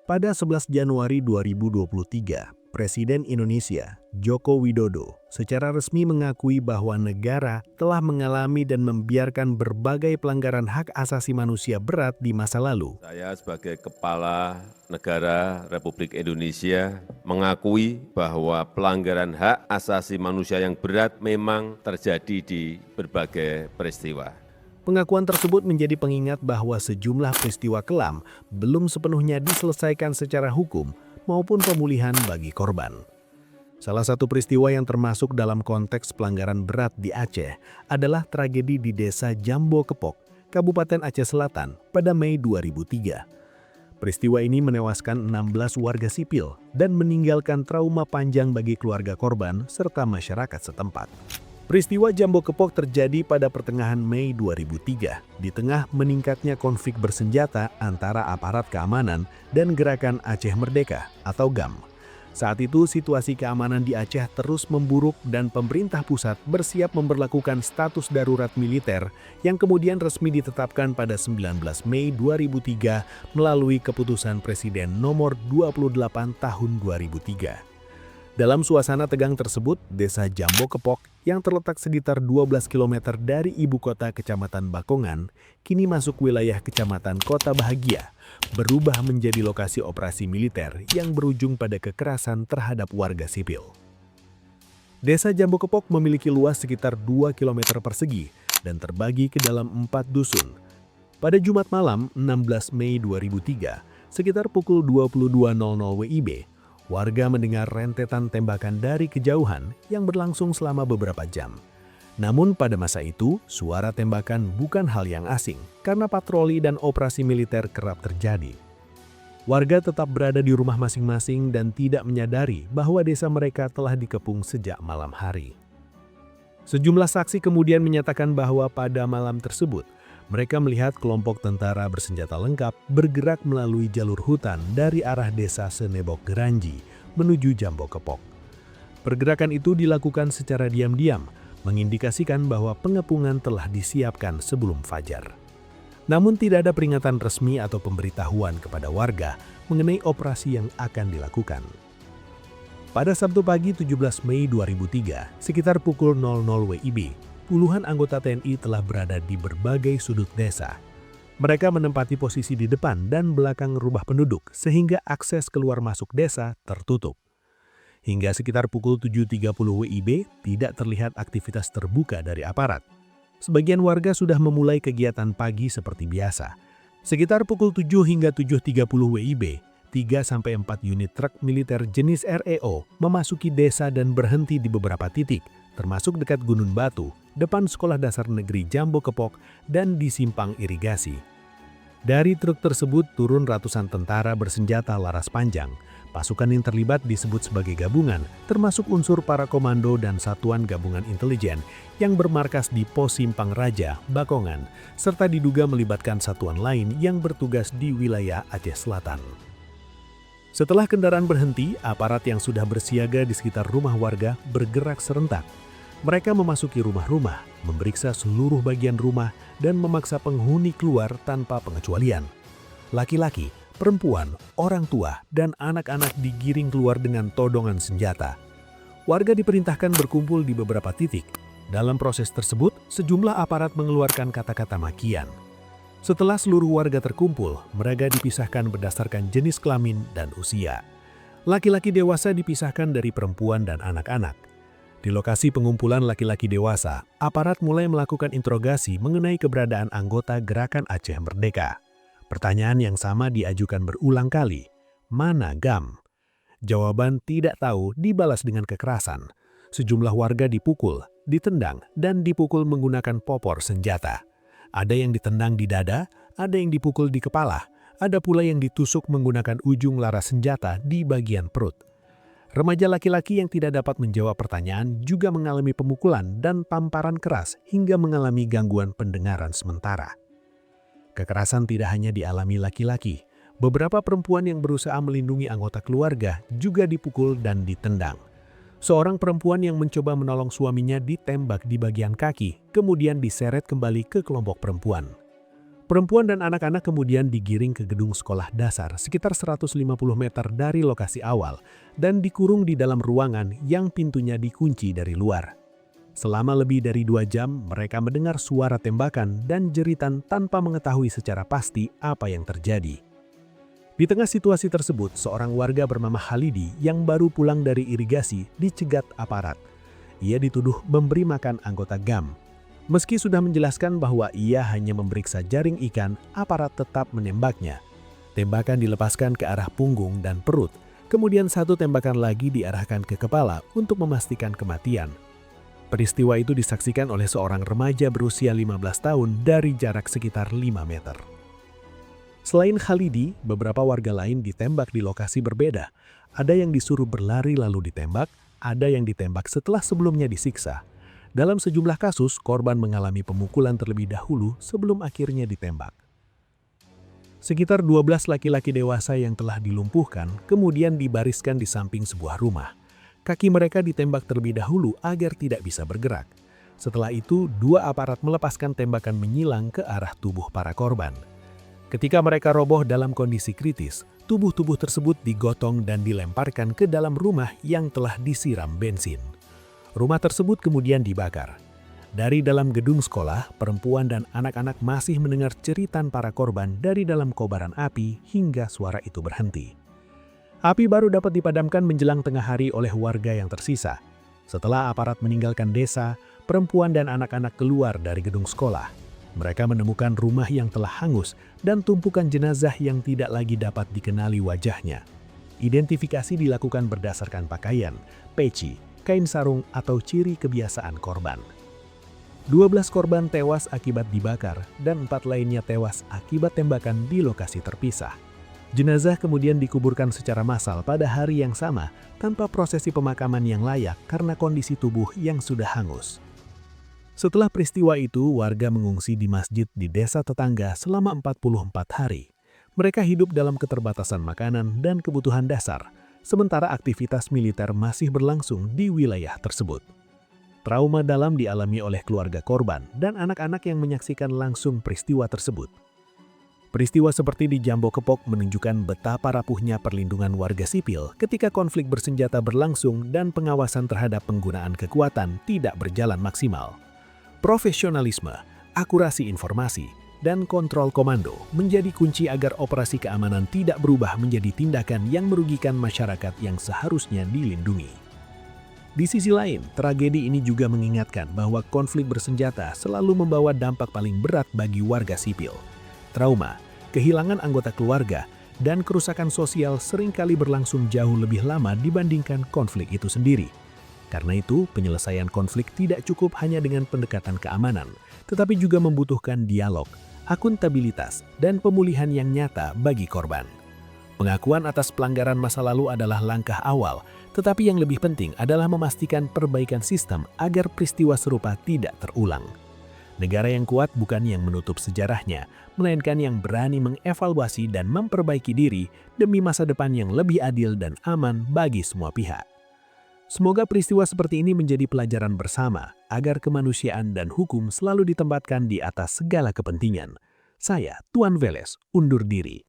Pada 11 Januari 2023, Presiden Indonesia, Joko Widodo, secara resmi mengakui bahwa negara telah mengalami dan membiarkan berbagai pelanggaran hak asasi manusia berat di masa lalu. Saya sebagai Kepala Negara Republik Indonesia mengakui bahwa pelanggaran hak asasi manusia yang berat memang terjadi di berbagai peristiwa. Pengakuan tersebut menjadi pengingat bahwa sejumlah peristiwa kelam belum sepenuhnya diselesaikan secara hukum maupun pemulihan bagi korban. Salah satu peristiwa yang termasuk dalam konteks pelanggaran berat di Aceh adalah tragedi di Desa Jambo Kepok, Kabupaten Aceh Selatan pada Mei 2003. Peristiwa ini menewaskan 16 warga sipil dan meninggalkan trauma panjang bagi keluarga korban serta masyarakat setempat. Peristiwa Jambo Kepok terjadi pada pertengahan Mei 2003 di tengah meningkatnya konflik bersenjata antara aparat keamanan dan Gerakan Aceh Merdeka atau GAM. Saat itu situasi keamanan di Aceh terus memburuk dan pemerintah pusat bersiap memberlakukan status darurat militer yang kemudian resmi ditetapkan pada 19 Mei 2003 melalui keputusan Presiden nomor 28 tahun 2003. Dalam suasana tegang tersebut, Desa Jambo Kepok yang terletak sekitar 12 km dari ibu kota Kecamatan Bakongan, kini masuk wilayah Kecamatan Kota Bahagia, berubah menjadi lokasi operasi militer yang berujung pada kekerasan terhadap warga sipil. Desa Jambo Kepok memiliki luas sekitar 2 km persegi dan terbagi ke dalam 4 dusun. Pada Jumat malam 16 Mei 2003, sekitar pukul 22.00 WIB, warga mendengar rentetan tembakan dari kejauhan yang berlangsung selama beberapa jam. Namun pada masa itu, suara tembakan bukan hal yang asing karena patroli dan operasi militer kerap terjadi. Warga tetap berada di rumah masing-masing dan tidak menyadari bahwa desa mereka telah dikepung sejak malam hari. Sejumlah saksi kemudian menyatakan bahwa pada malam tersebut, mereka melihat kelompok tentara bersenjata lengkap bergerak melalui jalur hutan dari arah desa Senebok Geranji menuju Jambo Kepok. Pergerakan itu dilakukan secara diam-diam, mengindikasikan bahwa pengepungan telah disiapkan sebelum fajar. Namun tidak ada peringatan resmi atau pemberitahuan kepada warga mengenai operasi yang akan dilakukan. Pada Sabtu pagi 17 Mei 2003, sekitar pukul 00 WIB, puluhan anggota TNI telah berada di berbagai sudut desa. Mereka menempati posisi di depan dan belakang rumah penduduk sehingga akses keluar masuk desa tertutup. Hingga sekitar pukul 7.30 WIB tidak terlihat aktivitas terbuka dari aparat. Sebagian warga sudah memulai kegiatan pagi seperti biasa. Sekitar pukul 7 hingga 7.30 WIB, 3-4 unit truk militer jenis REO memasuki desa dan berhenti di beberapa titik, termasuk dekat Gunung Batu, depan Sekolah Dasar Negeri Jambo Kepok, dan di simpang irigasi. Dari truk tersebut turun ratusan tentara bersenjata laras panjang. Pasukan yang terlibat disebut sebagai gabungan, termasuk unsur para komando dan satuan gabungan intelijen yang bermarkas di Pos Simpang Raja, Bakongan, serta diduga melibatkan satuan lain yang bertugas di wilayah Aceh Selatan. Setelah kendaraan berhenti, aparat yang sudah bersiaga di sekitar rumah warga bergerak serentak. Mereka memasuki rumah-rumah, memeriksa seluruh bagian rumah, dan memaksa penghuni keluar tanpa pengecualian. Laki-laki, perempuan, orang tua, dan anak-anak digiring keluar dengan todongan senjata. Warga diperintahkan berkumpul di beberapa titik. Dalam proses tersebut, sejumlah aparat mengeluarkan kata-kata makian. Setelah seluruh warga terkumpul, mereka dipisahkan berdasarkan jenis kelamin dan usia. Laki-laki dewasa dipisahkan dari perempuan dan anak-anak. Di lokasi pengumpulan laki-laki dewasa, aparat mulai melakukan interogasi mengenai keberadaan anggota Gerakan Aceh Merdeka. Pertanyaan yang sama diajukan berulang kali, mana GAM? Jawaban tidak tahu dibalas dengan kekerasan. Sejumlah warga dipukul, ditendang, dan dipukul menggunakan popor senjata. Ada yang ditendang di dada, ada yang dipukul di kepala, ada pula yang ditusuk menggunakan ujung laras senjata di bagian perut. Remaja laki-laki yang tidak dapat menjawab pertanyaan juga mengalami pemukulan dan tamparan keras hingga mengalami gangguan pendengaran sementara. Kekerasan tidak hanya dialami laki-laki. Beberapa perempuan yang berusaha melindungi anggota keluarga juga dipukul dan ditendang. Seorang perempuan yang mencoba menolong suaminya ditembak di bagian kaki, kemudian diseret kembali ke kelompok perempuan. Perempuan dan anak-anak kemudian digiring ke gedung sekolah dasar sekitar 150 meter dari lokasi awal dan dikurung di dalam ruangan yang pintunya dikunci dari luar. Selama lebih dari 2 jam, mereka mendengar suara tembakan dan jeritan tanpa mengetahui secara pasti apa yang terjadi. Di tengah situasi tersebut, seorang warga bernama Halidi yang baru pulang dari irigasi dicegat aparat. Ia dituduh memberi makan anggota GAM. Meski sudah menjelaskan bahwa ia hanya memeriksa jaring ikan, aparat tetap menembaknya. Tembakan dilepaskan ke arah punggung dan perut, kemudian satu tembakan lagi diarahkan ke kepala untuk memastikan kematian. Peristiwa itu disaksikan oleh seorang remaja berusia 15 tahun dari jarak sekitar 5 meter. Selain Khalidi, beberapa warga lain ditembak di lokasi berbeda. Ada yang disuruh berlari lalu ditembak, ada yang ditembak setelah sebelumnya disiksa. Dalam sejumlah kasus, korban mengalami pemukulan terlebih dahulu sebelum akhirnya ditembak. Sekitar 12 laki-laki dewasa yang telah dilumpuhkan kemudian dibariskan di samping sebuah rumah. Kaki mereka ditembak terlebih dahulu agar tidak bisa bergerak. Setelah itu, 2 aparat melepaskan tembakan menyilang ke arah tubuh para korban. Ketika mereka roboh dalam kondisi kritis, tubuh-tubuh tersebut digotong dan dilemparkan ke dalam rumah yang telah disiram bensin. Rumah tersebut kemudian dibakar. Dari dalam gedung sekolah, perempuan dan anak-anak masih mendengar ceritan para korban dari dalam kobaran api hingga suara itu berhenti. Api baru dapat dipadamkan menjelang tengah hari oleh warga yang tersisa. Setelah aparat meninggalkan desa, perempuan dan anak-anak keluar dari gedung sekolah. Mereka menemukan rumah yang telah hangus dan tumpukan jenazah yang tidak lagi dapat dikenali wajahnya. Identifikasi dilakukan berdasarkan pakaian, peci, kain sarung atau ciri kebiasaan korban. 12 korban tewas akibat dibakar dan 4 lainnya tewas akibat tembakan di lokasi terpisah. Jenazah kemudian dikuburkan secara massal pada hari yang sama tanpa prosesi pemakaman yang layak karena kondisi tubuh yang sudah hangus. Setelah peristiwa itu, warga mengungsi di masjid di desa tetangga selama 44 hari. Mereka hidup dalam keterbatasan makanan dan kebutuhan dasar, sementara aktivitas militer masih berlangsung di wilayah tersebut. Trauma dalam dialami oleh keluarga korban dan anak-anak yang menyaksikan langsung peristiwa tersebut. Peristiwa seperti di Jambo Kepok menunjukkan betapa rapuhnya perlindungan warga sipil ketika konflik bersenjata berlangsung dan pengawasan terhadap penggunaan kekuatan tidak berjalan maksimal. Profesionalisme, akurasi informasi, dan kontrol komando menjadi kunci agar operasi keamanan tidak berubah menjadi tindakan yang merugikan masyarakat yang seharusnya dilindungi. Di sisi lain, tragedi ini juga mengingatkan bahwa konflik bersenjata selalu membawa dampak paling berat bagi warga sipil. Trauma, kehilangan anggota keluarga, dan kerusakan sosial seringkali berlangsung jauh lebih lama dibandingkan konflik itu sendiri. Karena itu, penyelesaian konflik tidak cukup hanya dengan pendekatan keamanan, tetapi juga membutuhkan dialog, akuntabilitas, dan pemulihan yang nyata bagi korban. Pengakuan atas pelanggaran masa lalu adalah langkah awal, tetapi yang lebih penting adalah memastikan perbaikan sistem agar peristiwa serupa tidak terulang. Negara yang kuat bukan yang menutup sejarahnya, melainkan yang berani mengevaluasi dan memperbaiki diri demi masa depan yang lebih adil dan aman bagi semua pihak. Semoga peristiwa seperti ini menjadi pelajaran bersama agar kemanusiaan dan hukum selalu ditempatkan di atas segala kepentingan. Saya, Tuan Veles, undur diri.